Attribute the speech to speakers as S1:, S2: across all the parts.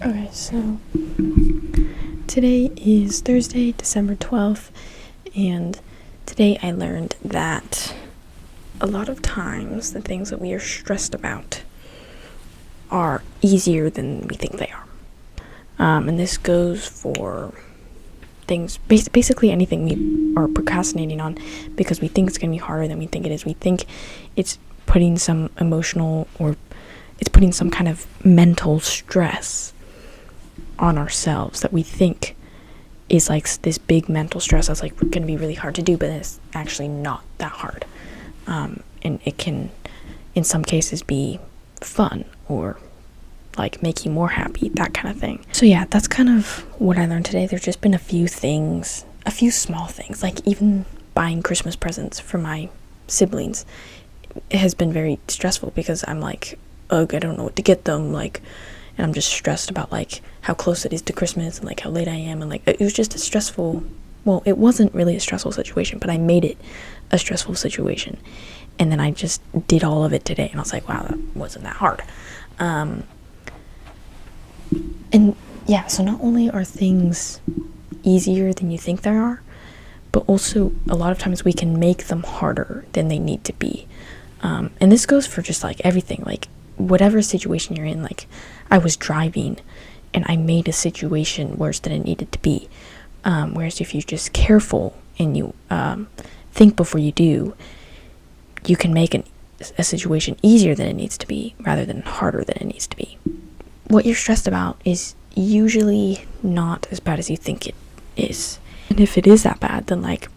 S1: Okay, so today is Thursday, December 12th, and today I learned that a lot of times the things that we are stressed about are easier than we think they are. And this goes for things, basically anything we are procrastinating on because we think it's going to be harder than we think it is. We think it's putting some emotional or it's putting some kind of mental stress on ourselves that we think is like this big mental stress that's like going to be really hard to do, but it's actually not that hard. And it can, in some cases, be fun or like make you more happy, that kind of thing. So yeah, that's kind of what I learned today. There's just been a few small things, like even buying Christmas presents for my siblings. It has been very stressful because I'm like, ugh, I don't know what to get them, like, and I'm just stressed about like how close it is to Christmas and like how late I am, and like it was just a stressful, well, it wasn't really a stressful situation, but I made it a stressful situation. And then I just did all of it today and I was like, wow, that wasn't that hard. And yeah, so not only are things easier than you think they are, but also a lot of times we can make them harder than they need to be. And this goes for just like everything, like whatever situation you're in. Like I was driving and I made a situation worse than it needed to be. Whereas if you're just careful and you think before you do, you can make a situation easier than it needs to be rather than harder than it needs to be. What you're stressed about is usually not as bad as you think it is. And if it is that bad, then like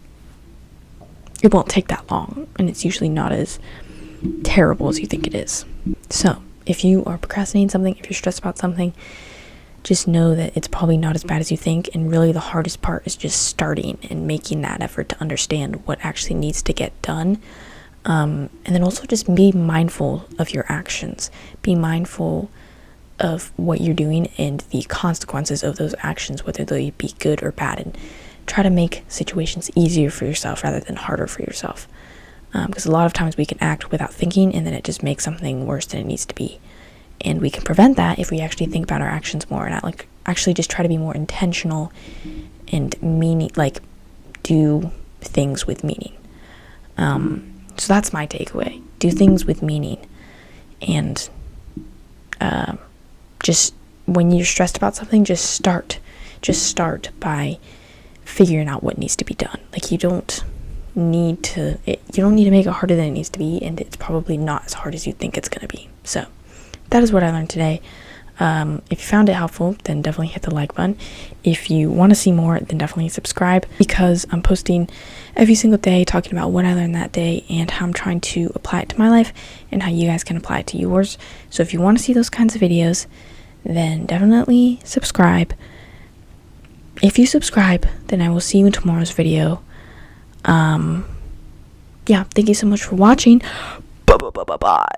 S1: it won't take that long, and it's usually not as terrible as you think it is. So if you are procrastinating something, if you're stressed about something, just know that it's probably not as bad as you think, and really the hardest part is just starting and making that effort to understand what actually needs to get done. And then also just be mindful of your actions. Be mindful of what you're doing and the consequences of those actions, whether they be good or bad, and try to make situations easier for yourself rather than harder for yourself. Because a lot of times we can act without thinking, and then it just makes something worse than it needs to be. And we can prevent that if we actually think about our actions more and actually just try to be more intentional and meaning, like do things with meaning. So that's my takeaway. Do things with meaning. And just when you're stressed about something, just start by figuring out what needs to be done. Like you don't need to make it harder than it needs to be, and it's probably not as hard as you think it's going to be. So that is what I learned today. If you found it helpful, then definitely hit the like button. If you want to see more, then definitely subscribe, because I'm posting every single day talking about what I learned that day and how I'm trying to apply it to my life and how you guys can apply it to yours. So if you want to see those kinds of videos, then definitely subscribe. If you subscribe, then I will see you in tomorrow's video. Yeah, thank you so much for watching. Bye.